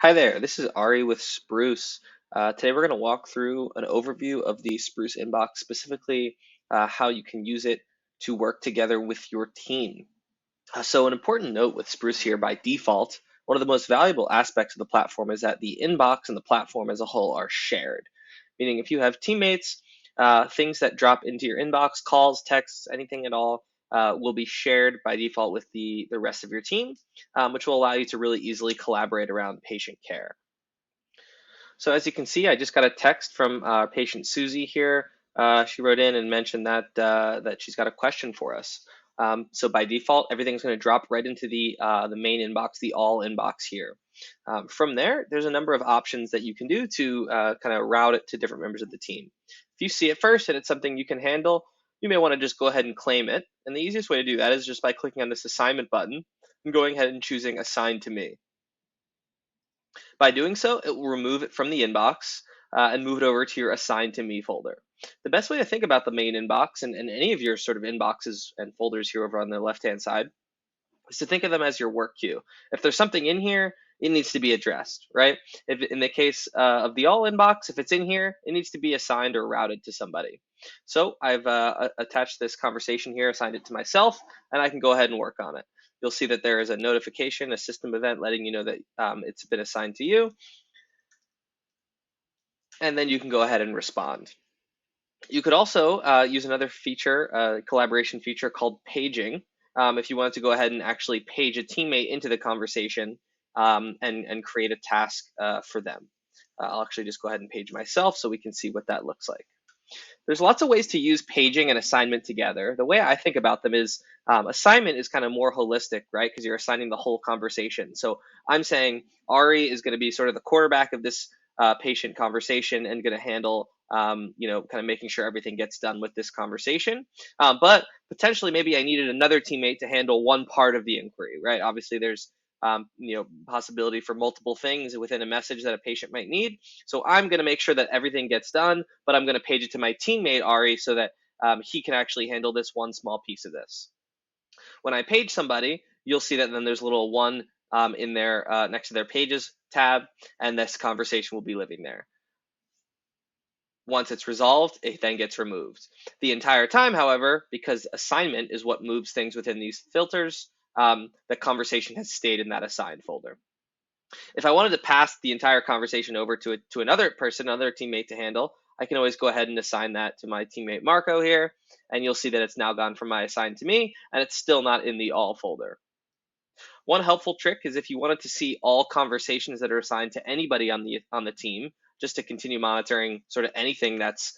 Hi there, this is Ari with Spruce. Today we're going to walk through an overview of the Spruce inbox, specifically how you can use it to work together with your team. So an important note with Spruce here, by default, one of the most valuable aspects of the platform is that the inbox and the platform as a whole are shared. Meaning if you have teammates, things that drop into your inbox, calls, texts, anything at all, will be shared by default with the rest of your team, which will allow you to really easily collaborate around patient care. So as you can see, I just got a text from patient Susie here. She wrote in and mentioned that she's got a question for us. So by default, everything's going to drop right into the main inbox, the all inbox here. From there, there's a number of options that you can do to kind of route it to different members of the team. If you see it first and it's something you can handle, you may want to just go ahead and claim it. And the easiest way to do that is just by clicking on this assignment button and going ahead and choosing assign to me. By doing so, it will remove it from the inbox and move it over to your assigned to me folder. The best way to think about the main inbox and any of your sort of inboxes and folders here over on the left-hand side is to think of them as your work queue. If there's something in here, it needs to be addressed, right? If in the case of the all inbox, if it's in here, it needs to be assigned or routed to somebody. So I've attached this conversation here, assigned it to myself, and I can go ahead and work on it. You'll see that there is a notification, a system event letting you know that it's been assigned to you, and then you can go ahead and respond. You could also use another feature, collaboration feature called paging. If you wanted to go ahead and actually page a teammate into the conversation and create a task for them. I'll actually just go ahead and page myself so we can see what that looks like. There's lots of ways to use paging and assignment together. The way I think about them is assignment is kind of more holistic, right? Because you're assigning the whole conversation. So I'm saying Ari is going to be sort of the quarterback of this patient conversation and going to handle, kind of making sure everything gets done with this conversation. But potentially, maybe I needed another teammate to handle one part of the inquiry, right? Obviously, there's possibility for multiple things within a message that a patient might need. So I'm going to make sure that everything gets done, but I'm going to page it to my teammate Ari so that he can actually handle this one small piece of this. When I page somebody, you'll see that then there's a little one in there next to their pages tab, and this conversation will be living there. Once it's resolved, it then gets removed. The entire time, however, because assignment is what moves things within these filters, the conversation has stayed in that assigned folder. If I wanted to pass the entire conversation over to another person, another teammate to handle, I can always go ahead and assign that to my teammate Marco here, and you'll see that it's now gone from my assigned to me, and it's still not in the all folder. One helpful trick is if you wanted to see all conversations that are assigned to anybody on the team, just to continue monitoring sort of anything that's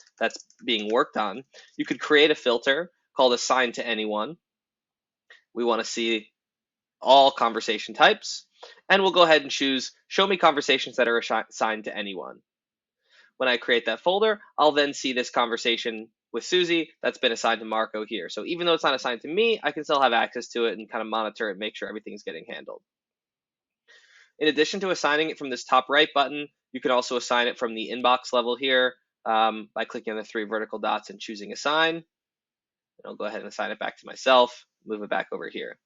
being worked on, you could create a filter called assign to anyone. We want to see all conversation types, and we'll go ahead and choose show me conversations that are assigned to anyone. When I create that folder, I'll then see this conversation with Susie that's been assigned to Marco here. So even though it's not assigned to me, I can still have access to it and kind of monitor it, make sure everything's getting handled. In addition to assigning it from this top right button, you can also assign it from the inbox level here by clicking on the three vertical dots and choosing assign. I'll go ahead and assign it back to myself, move it back over here.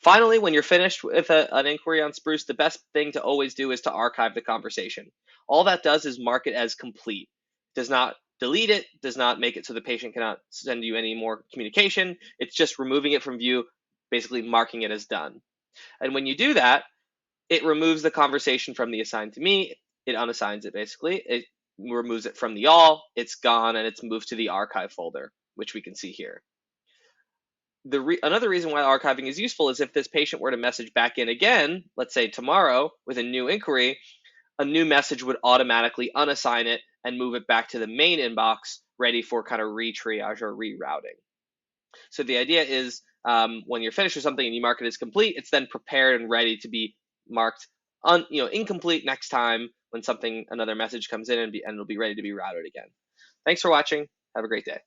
Finally, when you're finished with an inquiry on Spruce, the best thing to always do is to archive the conversation. All that does is mark it as complete. It does not delete it, does not make it so the patient cannot send you any more communication. It's just removing it from view, basically marking it as done. And when you do that, it removes the conversation from the assigned to me. It unassigns it basically. It removes it from the all. It's gone and it's moved to the archive folder, which we can see here. Another reason why archiving is useful is if this patient were to message back in again, let's say tomorrow with a new inquiry, a new message would automatically unassign it and move it back to the main inbox, ready for kind of re-triage or rerouting. So the idea is when you're finished with something and you mark it as complete, it's then prepared and ready to be marked incomplete next time when another message comes in and it'll be ready to be routed again. Thanks for watching. Have a great day.